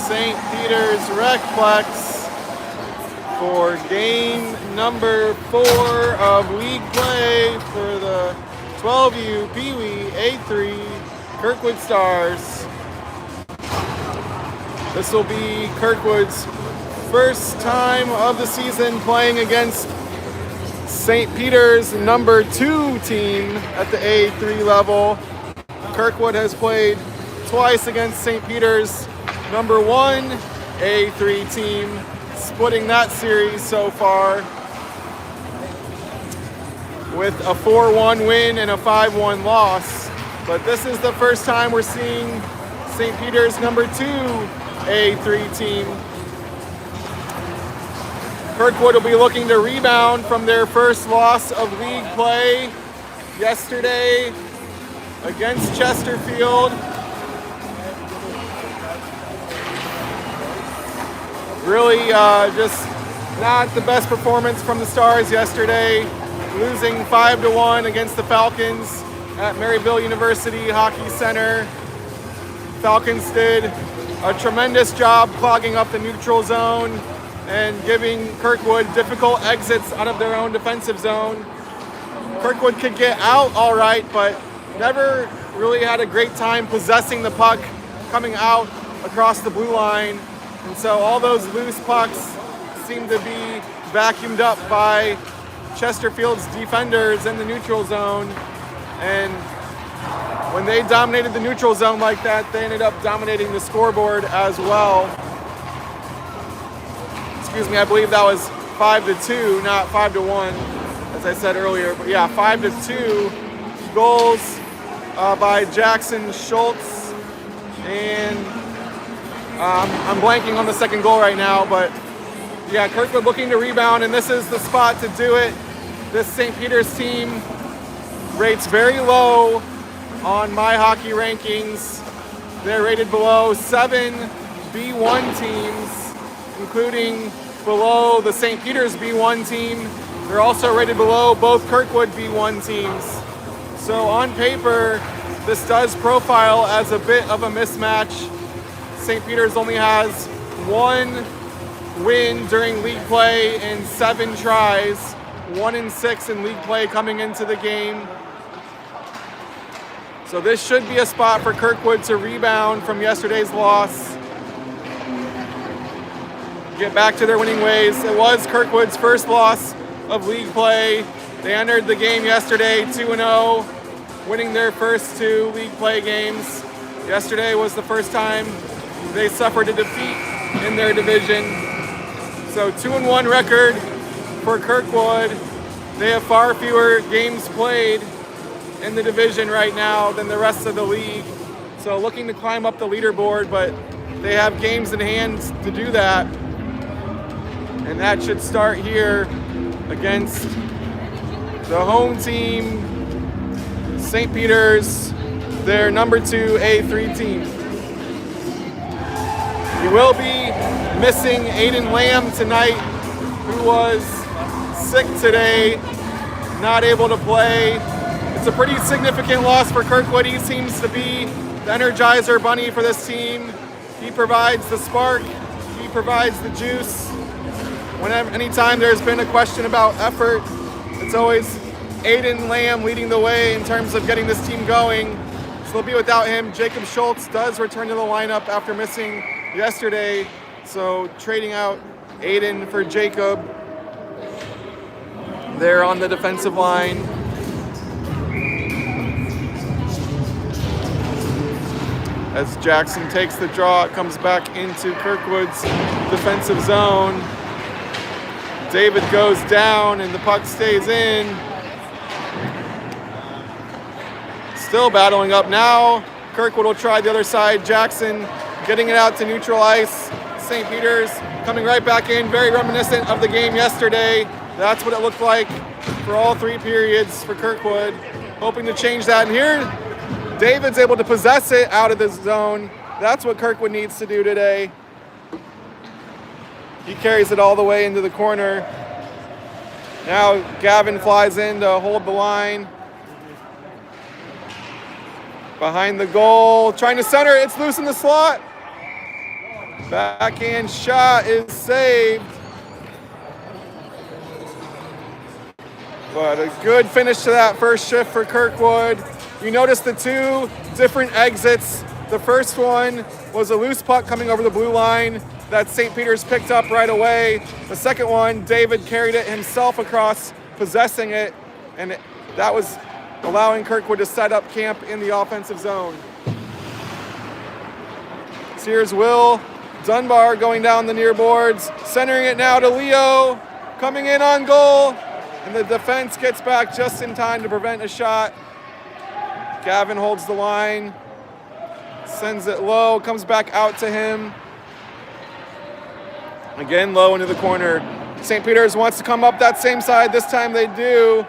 St. Peter's Recplex for game number 4 of league play for the 12U Peewee A3 Kirkwood Stars. This will be Kirkwood's first time of the season playing against St. Peter's number 2 team at the A3 level. Kirkwood has played twice against St. Peter's number 1 A3 team, splitting that series so far with a 4-1 win and a 5-1 loss. But this is the first time we're seeing St. Peter's number 2 A3 team. Kirkwood will be looking to rebound from their first loss of league play yesterday against Chesterfield. Really just not the best performance from the Stars yesterday, losing 5-1 against the Falcons at Maryville University Hockey Center. Falcons did a tremendous job clogging up the neutral zone and giving Kirkwood difficult exits out of their own defensive zone. Kirkwood could get out all right, but never really had a great time possessing the puck coming out across the blue line. And so all those loose pucks seem to be vacuumed up by Chesterfield's defenders in the neutral zone. And when they dominated the neutral zone like that, they ended up dominating the scoreboard as well. Excuse me, I believe that was 5-2, not 5-1, as I said earlier. But yeah, 5-2 goals by Jackson Schultz. And I'm blanking on the second goal right now, but yeah, Kirkwood looking to rebound, and this is the spot to do it. This St. Peter's team rates very low on My Hockey rankings. They're rated below 7 B1 teams, including below the St. Peter's B1 team. They're also rated below both Kirkwood B1 teams. So on paper, this does profile as a bit of a mismatch. St. Peter's only has 1 win during league play and 7 tries, 1-6 in league play coming into the game. So this should be a spot for Kirkwood to rebound from yesterday's loss, get back to their winning ways. It was Kirkwood's first loss of league play. They entered the game yesterday 2-0, winning their first 2 league play games. Yesterday was the first time they suffered a defeat in their division. So 2-1 record for Kirkwood. They have far fewer games played in the division right now than the rest of the league. So looking to climb up the leaderboard, but they have games in hand to do that. And that should start here against the home team, St. Peter's, their number 2 A3 team. We will be missing Aiden Lamb tonight, who was sick today, not able to play. It's a pretty significant loss for Kirkwood. He seems to be the Energizer Bunny for this team. He provides the spark, he provides the juice. Anytime there's been a question about effort, it's always Aiden Lamb leading the way in terms of getting this team going. So they'll be without him. Jacob Schultz does return to the lineup after missing yesterday. So trading out Aiden for Jacob there on the defensive line. As Jackson takes the draw, it comes back into Kirkwood's defensive zone. David goes down and the puck stays in. Still battling up now. Kirkwood will try the other side. Jackson getting it out to neutral ice. St. Peter's coming right back in. Very reminiscent of the game yesterday. That's what it looked like for all 3 periods for Kirkwood. Hoping to change that. And here, David's able to possess it out of the zone. That's what Kirkwood needs to do today. He carries it all the way into the corner. Now Gavin flies in to hold the line. Behind the goal, trying to center, it's loose in the slot. Backhand shot is saved. But a good finish to that first shift for Kirkwood. You notice the two different exits. The first one was a loose puck coming over the blue line that St. Peter's picked up right away. The second one, David carried it himself across, possessing it, and that was allowing Kirkwood to set up camp in the offensive zone. So here's Will Dunbar going down the near boards, centering it now to Leo, coming in on goal, and the defense gets back just in time to prevent a shot. Gavin holds the line, sends it low, comes back out to him. Again, low into the corner. St. Peter's wants to come up that same side. This time they do.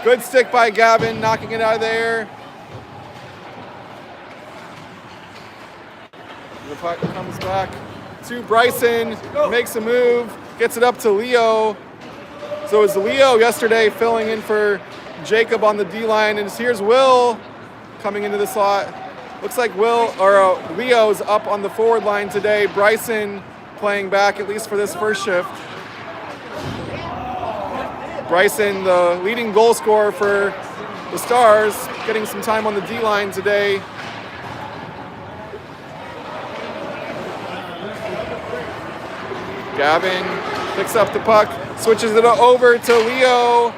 Good stick by Gavin, knocking it out of there. The puck comes back to Bryson, makes a move, gets it up to Leo. So it was Leo yesterday filling in for Jacob on the D-line, and here's Will coming into the slot. Looks like Leo's up on the forward line today. Bryson playing back, at least for this first shift. Bryson, the leading goal scorer for the Stars, getting some time on the D-line today. Gavin picks up the puck, switches it over to Leo.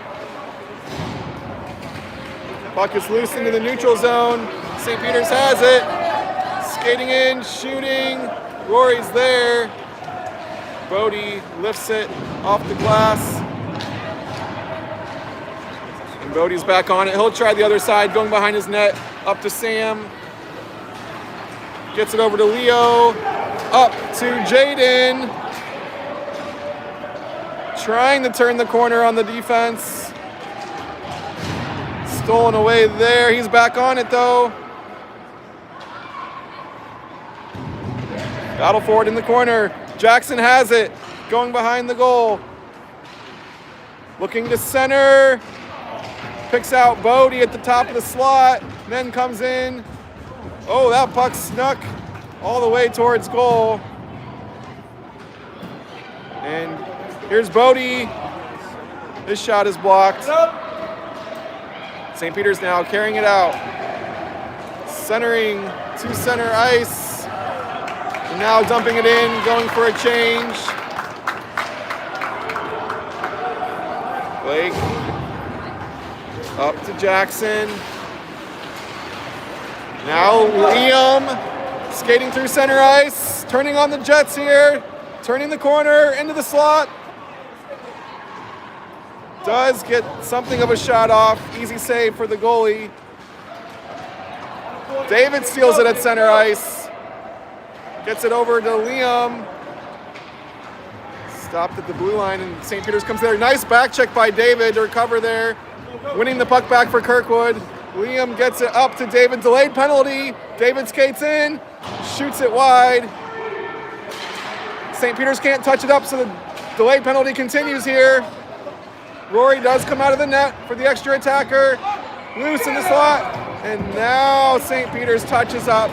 Puck is loose into the neutral zone. St. Peter's has it. Skating in, shooting. Rory's there. Bodie lifts it off the glass. And Bodie's back on it. He'll try the other side, going behind his net, up to Sam. Gets it over to Leo. Up to Jaden. Trying to turn the corner on the defense. Stolen away there. He's back on it though. Battle forward in the corner. Jackson has it. Going behind the goal. Looking to center. Picks out Bodie at the top of the slot. Then comes in. Oh, that puck snuck all the way towards goal. And here's Bodie. His shot is blocked. St. Peter's now carrying it out. Centering to center ice. And now dumping it in, going for a change. Blake. Up to Jackson. Now Liam skating through center ice. Turning on the Jets here. Turning the corner into the slot. Does get something of a shot off. Easy save for the goalie. David steals it at center ice. Gets it over to Liam. Stopped at the blue line, and St. Peter's comes there. Nice back check by David to recover there. Winning the puck back for Kirkwood. Liam gets it up to David. Delayed penalty. David skates in. Shoots it wide. St. Peter's can't touch it up, so the delayed penalty continues here. Rory does come out of the net for the extra attacker. Loose in the slot. And now St. Peter's touches up.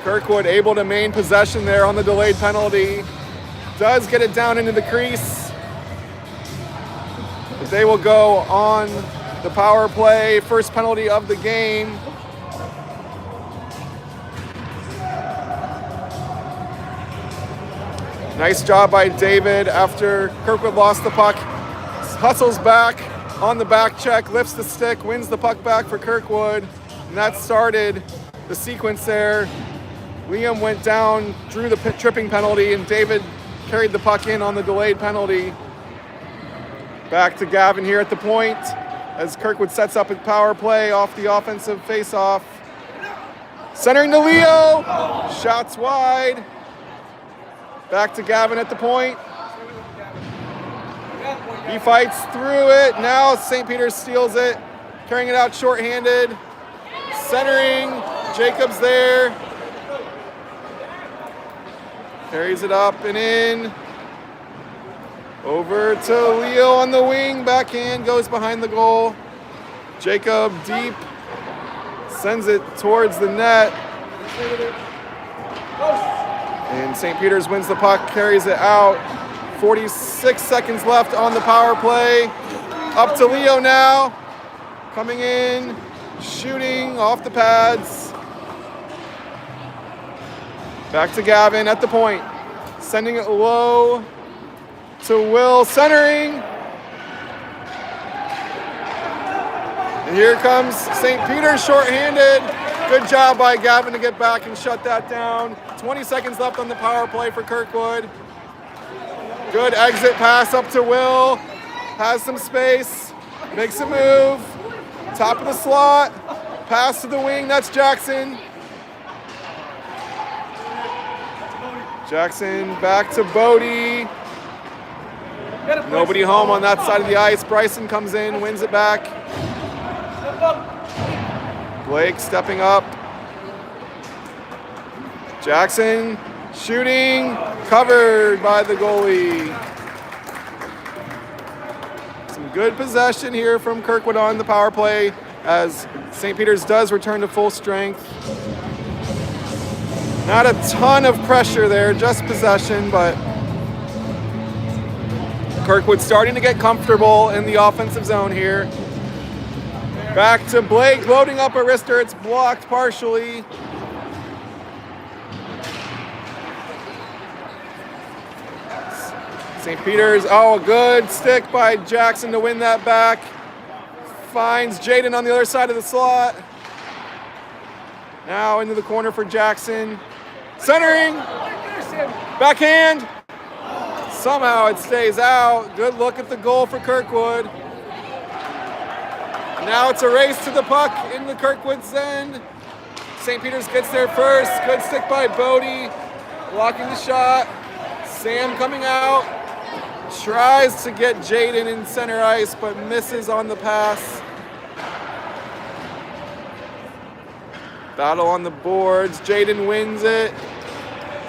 Kirkwood able to maintain possession there on the delayed penalty. Does get it down into the crease. But they will go on the power play. First penalty of the game. Nice job by David after Kirkwood lost the puck. Hustles back on the back check, lifts the stick, wins the puck back for Kirkwood. And that started the sequence there. Liam went down, drew the tripping penalty, and David carried the puck in on the delayed penalty. Back to Gavin here at the point as Kirkwood sets up a power play off the offensive faceoff. Centering to Leo. Shots wide. Back to Gavin at the point. He fights through it. Now St. Peter's steals it. Carrying it out shorthanded. Centering. Jacobs there. Carries it up and in. Over to Leo on the wing. Backhand goes behind the goal. Jacob deep. Sends it towards the net. And St. Peter's wins the puck, carries it out. 46 seconds left on the power play. Up to Leo now. Coming in, shooting off the pads. Back to Gavin at the point. Sending it low to Will, centering. And here comes St. Peter's shorthanded. Good job by Gavin to get back and shut that down. 20 seconds left on the power play for Kirkwood. Good exit pass up to Will. Has some space. Makes a move. Top of the slot. Pass to the wing. That's Jackson. Jackson back to Bodie. Nobody home on that side of the ice. Bryson comes in, wins it back. Blake stepping up. Jackson shooting, covered by the goalie. Some good possession here from Kirkwood on the power play as St. Peter's does return to full strength. Not a ton of pressure there, just possession, but Kirkwood starting to get comfortable in the offensive zone here. Back to Blake, loading up a wrister. It's blocked partially. St. Peter's, a good stick by Jackson to win that back. Finds Jaden on the other side of the slot. Now into the corner for Jackson. Centering. Backhand. Somehow it stays out. Good look at the goal for Kirkwood. Now it's a race to the puck in the Kirkwood's end. St. Peter's gets there first. Good stick by Bodie. Blocking the shot. Sam coming out. Tries to get Jaden in center ice, but misses on the pass. Battle on the boards. Jaden wins it.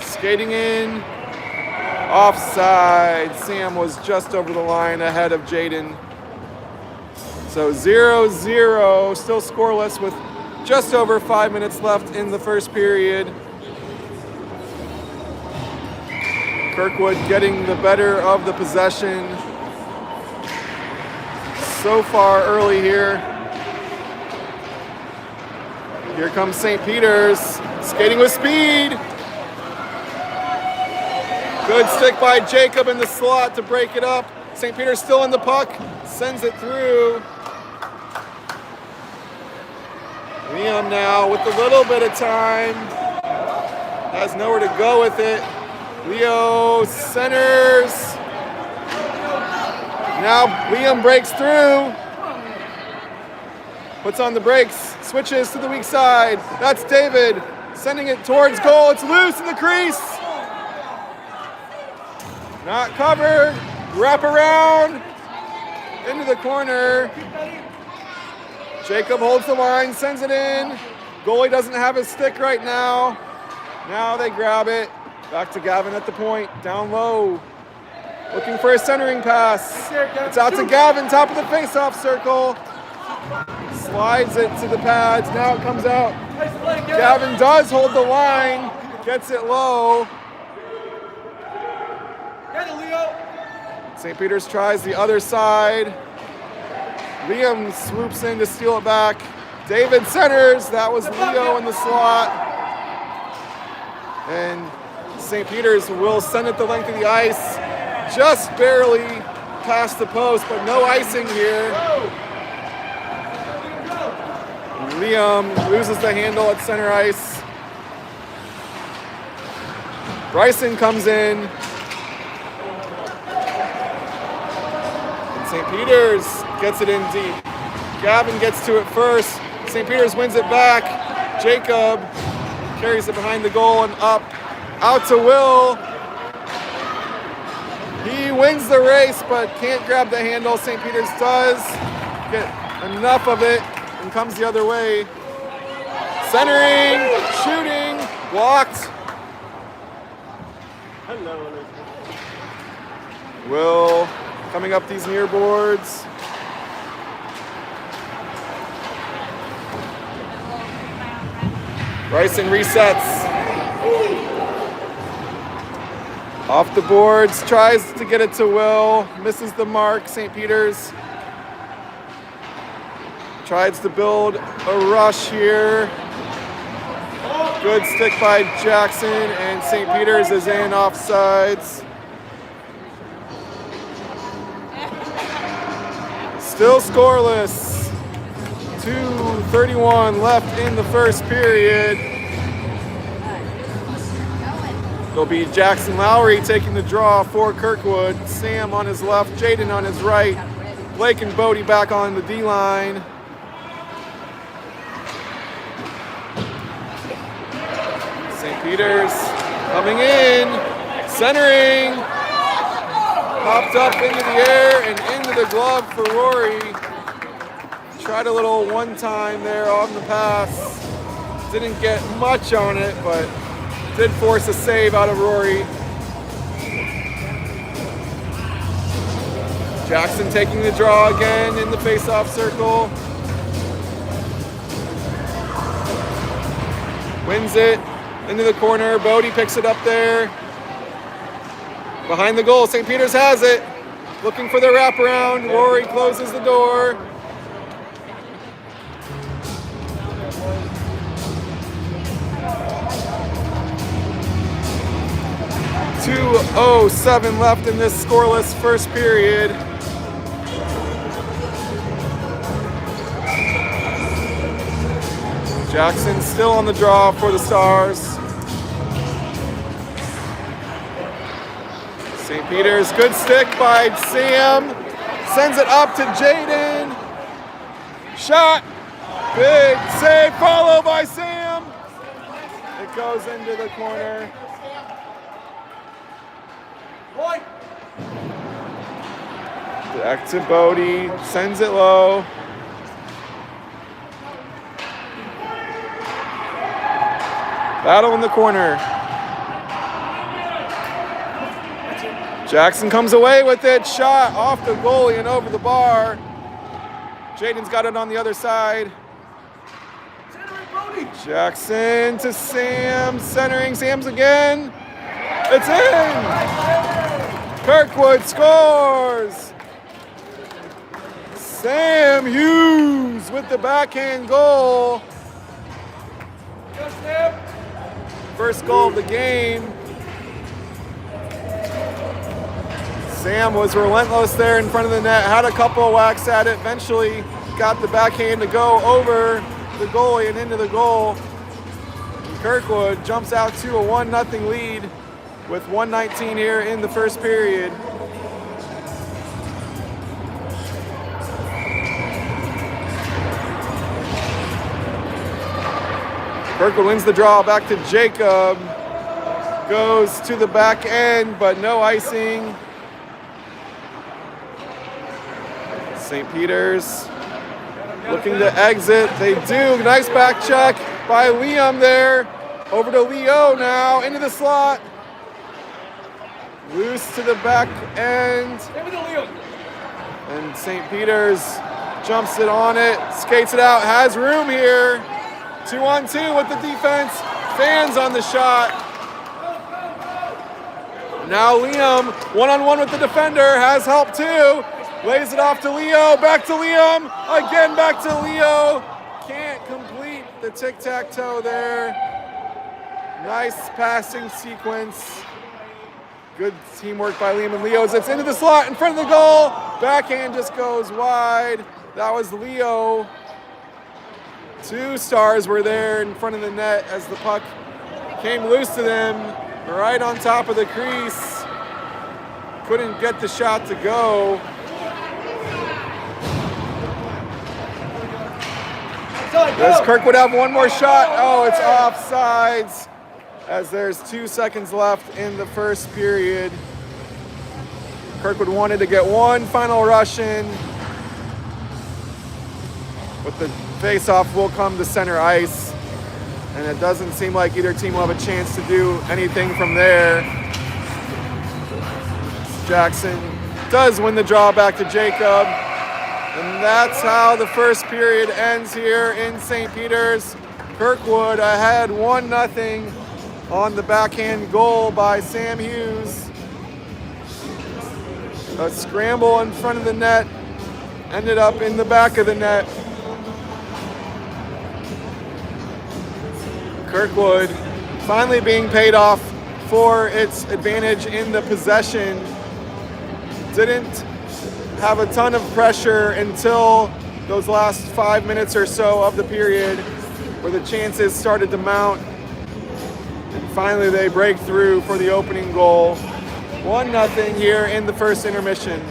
Skating in. Offside. Sam was just over the line ahead of Jaden. So 0-0, still scoreless with just over 5 minutes left in the first period. Kirkwood getting the better of the possession so far early here. Here comes St. Peter's, skating with speed. Good stick by Jacob in the slot to break it up. St. Peter's still in the puck, sends it through. Liam now with a little bit of time, has nowhere to go with it. Leo centers. Now Liam breaks through. Puts on the brakes, switches to the weak side. That's David, sending it towards goal. It's loose in the crease. Not covered. Wrap around into the corner. Jacob holds the line, sends it in. Goalie doesn't have his stick right now. Now they grab it. Back to Gavin at the point, down low. Looking for a centering pass. It's out to Gavin, top of the face-off circle. Slides it to the pads, now it comes out. Gavin does hold the line, gets it low. St. Peter's tries the other side. Liam swoops in to steal it back. David centers, that was Leo in the slot. And St. Peter's will send it the length of the ice, just barely past the post, but no icing here. Liam loses the handle at center ice. Bryson comes in. And St. Peter's gets it in deep. Gavin gets to it first. St. Peter's wins it back. Jacob carries it behind the goal and up. Out to Will. He wins the race, but can't grab the handle. St. Peter's does get enough of it and comes the other way. Centering, shooting, blocked. Will coming up these near boards. Bryson resets. Off the boards, tries to get it to Will, misses the mark. St. Peter's tries to build a rush here. Good stick by Jackson, and St. Peter's is in offsides. Still scoreless. 2:31 left in the first period. It'll be Jackson Lowry taking the draw for Kirkwood. Sam on his left, Jaden on his right. Blake and Bodie back on the D-line. St. Peter's coming in, centering. Popped up into the air and into the glove for Rory. Tried a little one-time there on the pass. Didn't get much on it, but did force a save out of Rory. Jackson taking the draw again in the face-off circle. Wins it into the corner. Bodie picks it up there. Behind the goal, St. Peter's has it. Looking for the wraparound. Rory closes the door. .207 left in this scoreless first period. Jackson still on the draw for the Stars. St. Peter's, good stick by Sam. Sends it up to Jaden. Shot. Big save, followed by Sam. It goes into the corner. Back to Bodie, sends it low. Battle in the corner. Jackson comes away with it, shot off the goalie and over the bar. Jaden's got it on the other side. Jackson to Sam, centering, Sam's again. It's in! Kirkwood scores! Sam Hughes with the backhand goal. First goal of the game. Sam was relentless there in front of the net, had a couple of whacks at it, eventually got the backhand to go over the goalie and into the goal. Kirkwood jumps out to a 1-0 lead with 1:19 here in the first period. Kirkwood wins the draw back to Jacob. Goes to the back end, but no icing. St. Peter's looking to exit. They do. Nice back check by Liam there. Over to Leo now, into the slot. Loose to the back end. And St. Peter's jumps it on it, skates it out, has room here. 2-on-2 with the defense. Fans on the shot. Now Liam, one-on-one with the defender, has help too. Lays it off to Leo, back to Liam, again back to Leo. Can't complete the tic-tac-toe there. Nice passing sequence. Good teamwork by Liam and Leo as it's into the slot in front of the goal. Backhand just goes wide. That was Leo. Two Stars were there in front of the net as the puck came loose to them right on top of the crease. Couldn't get the shot to go. Does Kirkwood have one more shot? Oh, it's offsides as there's 2 seconds left in the first period. Kirkwood wanted to get one final rush in, but the face-off will come to center ice, and it doesn't seem like either team will have a chance to do anything from there. Jackson does win the draw back to Jacob, and that's how the first period ends here in St. Peter's. Kirkwood ahead 1-0 on the backhand goal by Sam Hughes. A scramble in front of the net, ended up in the back of the net. Kirkwood finally being paid off for its advantage in the possession. Didn't have a ton of pressure until those last 5 minutes or so of the period, where the chances started to mount. And finally they break through for the opening goal. 1-0 here in the first intermission.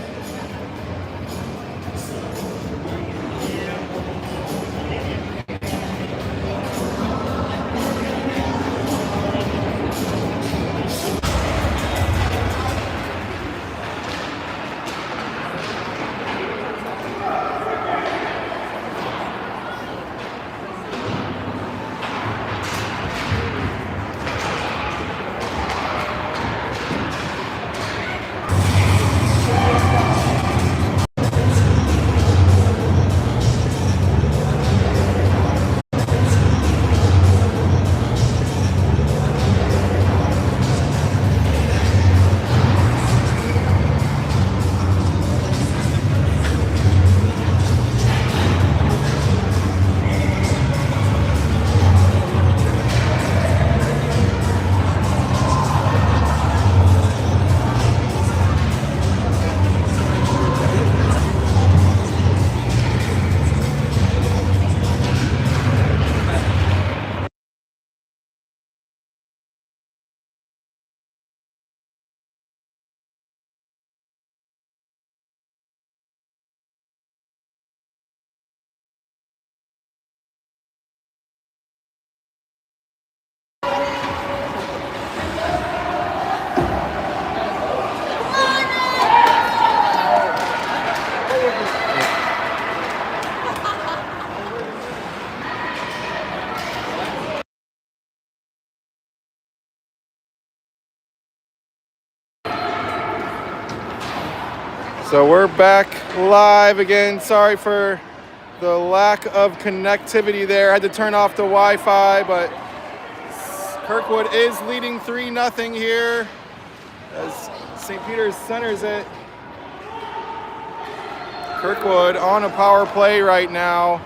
So we're back live again. Sorry for the lack of connectivity there. I had to turn off the Wi-Fi, but Kirkwood is leading 3-0 here as St. Peter's centers it. Kirkwood on a power play right now.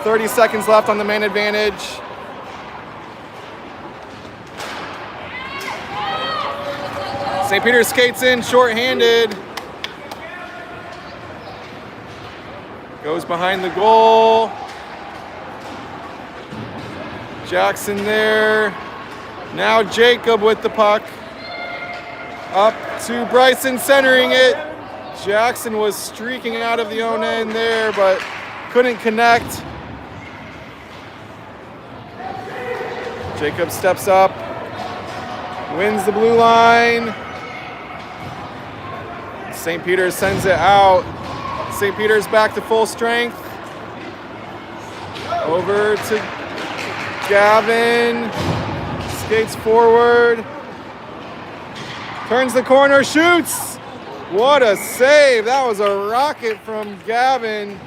30 seconds left on the man advantage. St. Peter's skates in shorthanded. Goes behind the goal. Jackson there. Now Jacob with the puck. Up to Bryson centering it. Jackson was streaking out of the own end there, but couldn't connect. Jacob steps up. Wins the blue line. St. Peter's sends it out. St. Peter's back to full strength. Over to Gavin. Skates forward. Turns the corner, shoots. What a save. That was a rocket from Gavin.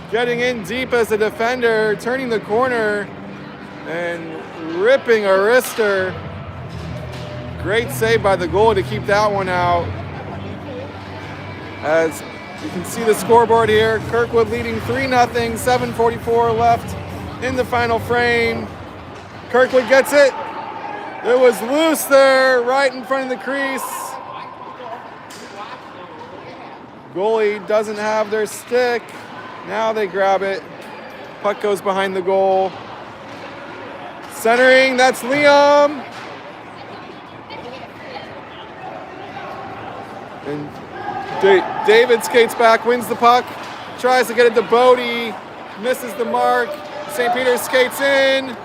Getting in deep as a defender, turning the corner and ripping a wrister. Great save by the goalie to keep that one out. As you can see the scoreboard here, Kirkwood leading 3-0, 7:44 left in the final frame. Kirkwood gets it. It was loose there, right in front of the crease. Goalie doesn't have their stick. Now they grab it. Puck goes behind the goal. Centering, that's Liam. And David skates back, wins the puck, tries to get it to Bodie, misses the mark. St. Peter's skates in.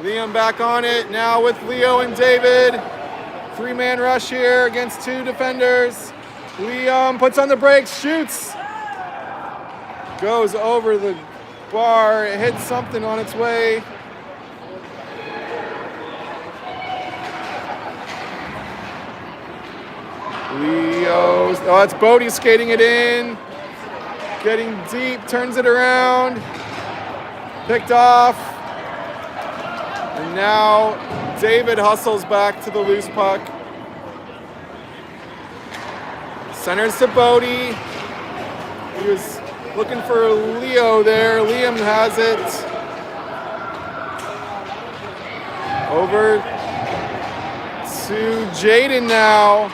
Liam back on it, now with Leo and David. Three-man rush here against two defenders. Liam puts on the brakes, shoots. Goes over the bar, it hits something on its way. Leo's, oh, it's Bodie skating it in. Getting deep, turns it around. Picked off. And now David hustles back to the loose puck. Centers to Bodie. He was looking for Leo there. Liam has it. Over to Jaden now.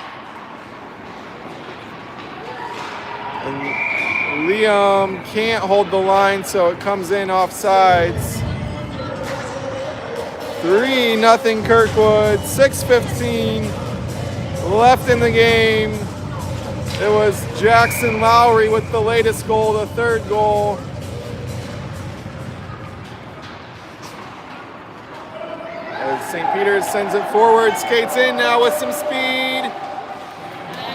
And Liam can't hold the line, so it comes in offsides. 3-0 Kirkwood, 6:15 left in the game. It was Jackson Lowry with the latest goal, the third goal. As St. Peter's sends it forward, skates in now with some speed.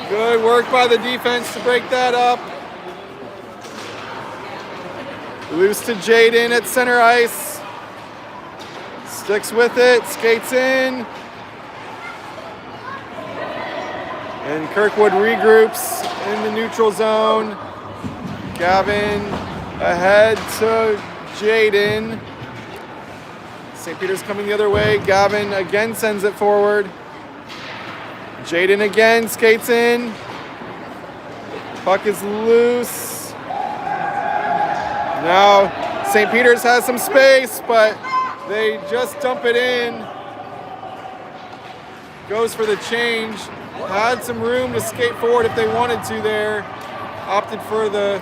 Good work by the defense to break that up. Loose to Jaden at center ice. Sticks with it, skates in. And Kirkwood regroups in the neutral zone. Gavin ahead to Jaden. St. Peter's coming the other way. Gavin again sends it forward. Jaden again skates in. Puck is loose. Now St. Peter's has some space, but they just dump it in. Goes for the change. Had some room to skate forward if they wanted to there. Opted for the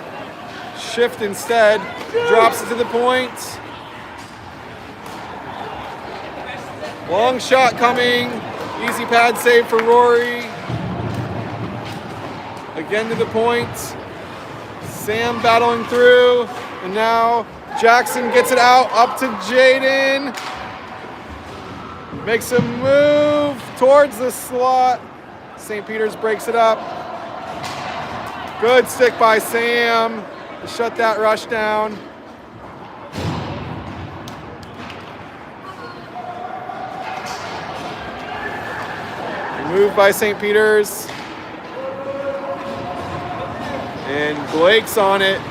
shift instead. Drops it to the point. Long shot coming. Easy pad save for Rory. Again to the point. Sam battling through. And now Jackson gets it out up to Jaden. Makes a move towards the slot. St. Peter's breaks it up. Good stick by Sam to shut that rush down. Move by St. Peter's. And Blake's on it.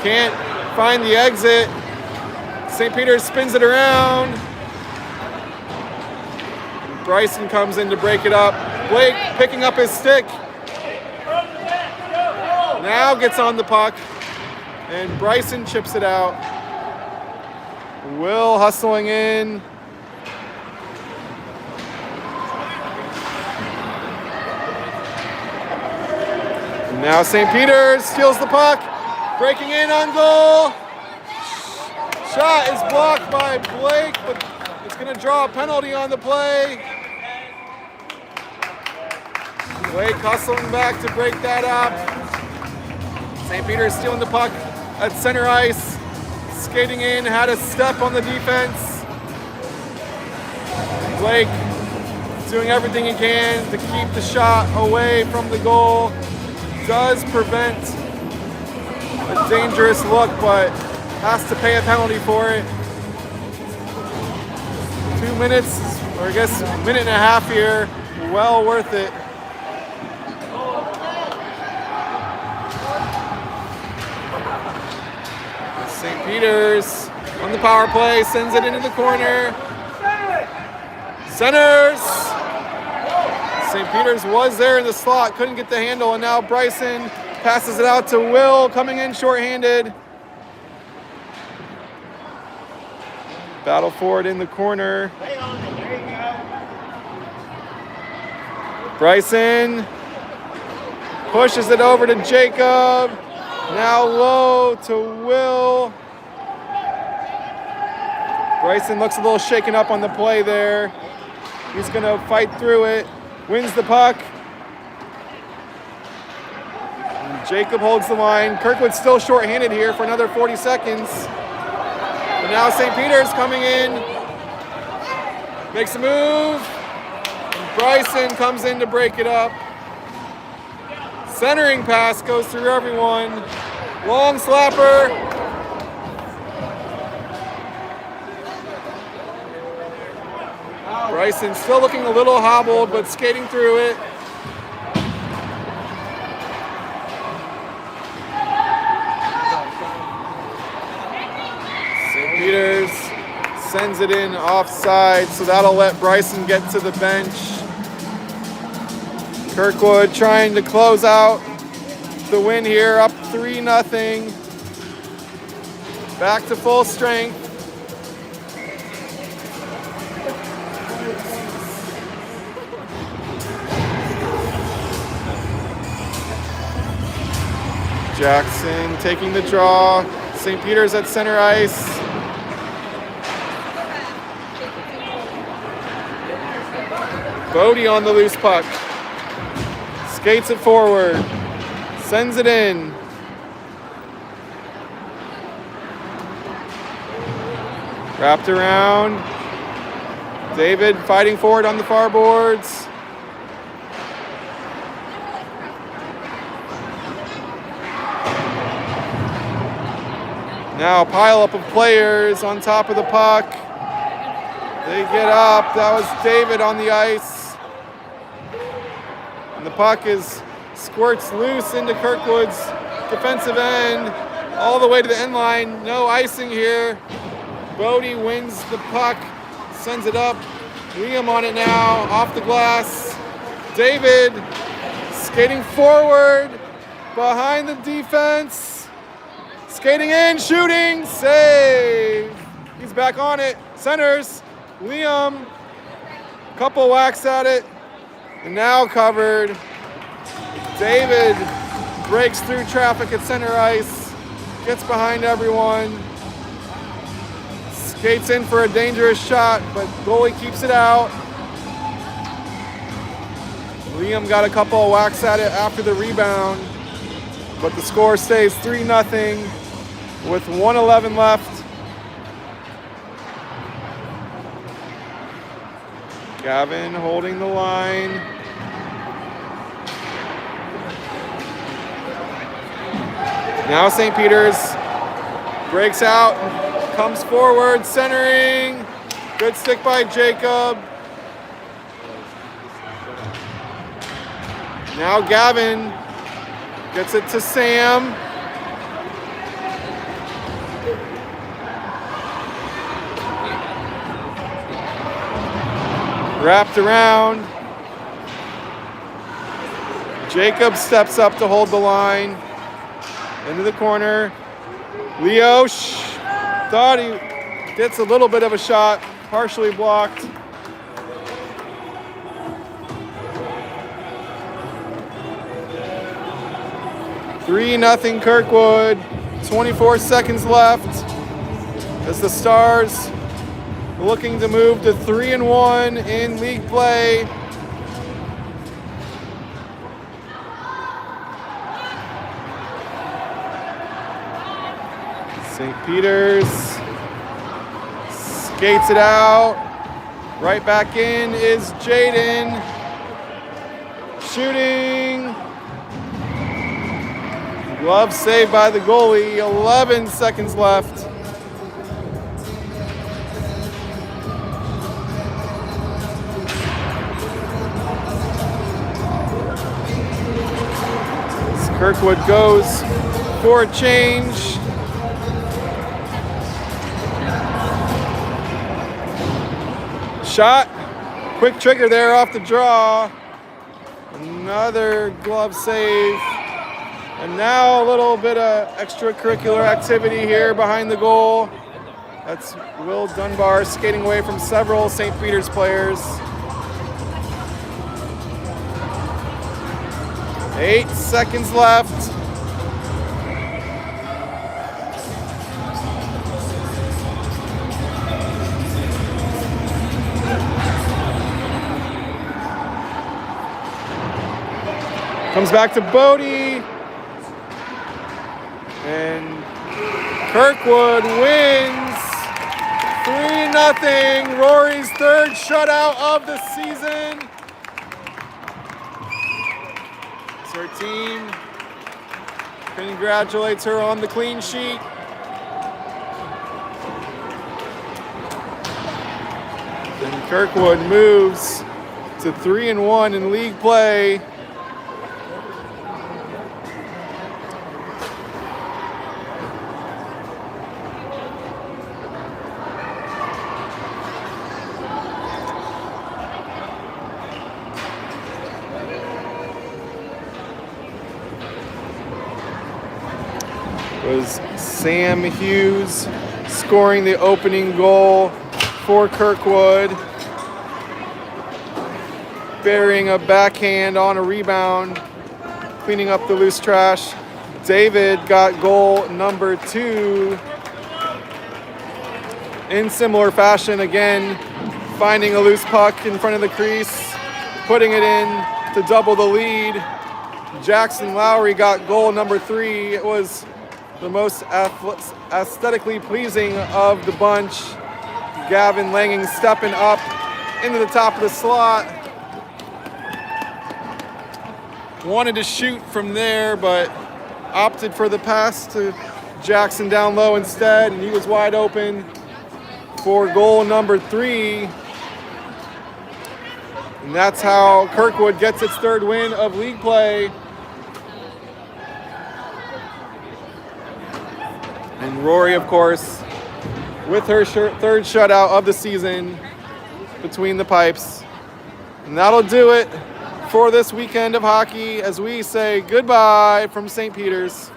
Can't find the exit. St. Peter's spins it around. Bryson comes in to break it up. Blake picking up his stick. Now gets on the puck. And Bryson chips it out. Will hustling in. And now St. Peter's steals the puck. Breaking in on goal. Shot is blocked by Blake, but it's going to draw a penalty on the play. Blake hustling back to break that up. St. Peter's stealing the puck at center ice. Skating in, had a step on the defense. Blake doing everything he can to keep the shot away from the goal. Does prevent a dangerous look, but has to pay a penalty for it. 2 minutes, or I guess a minute and a half here. Well worth it. St. Peter's on the power play, sends it into the corner. Centers. St. Peter's was there in the slot, couldn't get the handle, and now Bryson passes it out to Will, coming in shorthanded. Battle for it in the corner. Bryson pushes it over to Jacob. Now low to Will. Bryson looks a little shaken up on the play there. He's going to fight through it. Wins the puck. And Jacob holds the line. Kirkwood's still shorthanded here for another 40 seconds. But now St. Peter's coming in. Makes a move. And Bryson comes in to break it up. Centering pass goes through everyone. Long slapper. Bryson still looking a little hobbled, but skating through it. St. Peters sends it in offside, so that'll let Bryson get to the bench. Kirkwood trying to close out the win here, up 3-0. Back to full strength. Jackson taking the draw. St. Peter's at center ice. Bodie on the loose puck. Skates it forward. Sends it in. Wrapped around. David fighting forward on the far boards. Now a pile up of players on top of the puck. They get up. That was David on the ice. And the puck squirts loose into Kirkwood's defensive end. All the way to the end line. No icing here. Bodie wins the puck. Sends it up. Liam on it now. Off the glass. David skating forward. Behind the defense. Skating in, shooting, save. He's back on it. Centers, Liam, couple whacks at it, and now covered. David breaks through traffic at center ice, gets behind everyone, skates in for a dangerous shot, but goalie keeps it out. Liam got a couple of whacks at it after the rebound, but the score stays 3-0. With 1:11 left. Gavin holding the line. Now St. Peter's breaks out, comes forward, centering. Good stick by Jacob. Now Gavin gets it to Sam. Wrapped around. Jacob steps up to hold the line. Into the corner. Leo thought he gets a little bit of a shot. Partially blocked. (3-0) Kirkwood. 24 seconds left. As the Stars looking to move to 3-1 in league play. St. Peter's skates it out. Right back in is Jaden. Shooting. Glove saved by the goalie. 11 seconds left. Kirkwood goes for a change. Shot. Quick trigger there off the draw. Another glove save. And now a little bit of extracurricular activity here behind the goal. That's Will Dunbar skating away from several St. Peter's players. 8 seconds left. Comes back to Bodie. And Kirkwood wins 3-0. Rory's third shutout of the season. Her team congratulates her on the clean sheet. And Kirkwood moves to 3-1 in league play. was Sam Hughes scoring the opening goal for Kirkwood. Burying a backhand on a rebound, cleaning up the loose trash. David got goal number 2 in similar fashion, again, finding a loose puck in front of the crease, putting it in to double the lead. Jackson Lowry got goal number 3. It was the most aesthetically pleasing of the bunch. Gavin Langang stepping up into the top of the slot. Wanted to shoot from there, but opted for the pass to Jackson down low instead, and he was wide open for goal number 3. And that's how Kirkwood gets its 3rd win of league play. And Rory, of course, with her 3rd shutout of the season between the pipes. And that'll do it for this weekend of hockey as we say goodbye from St. Peter's.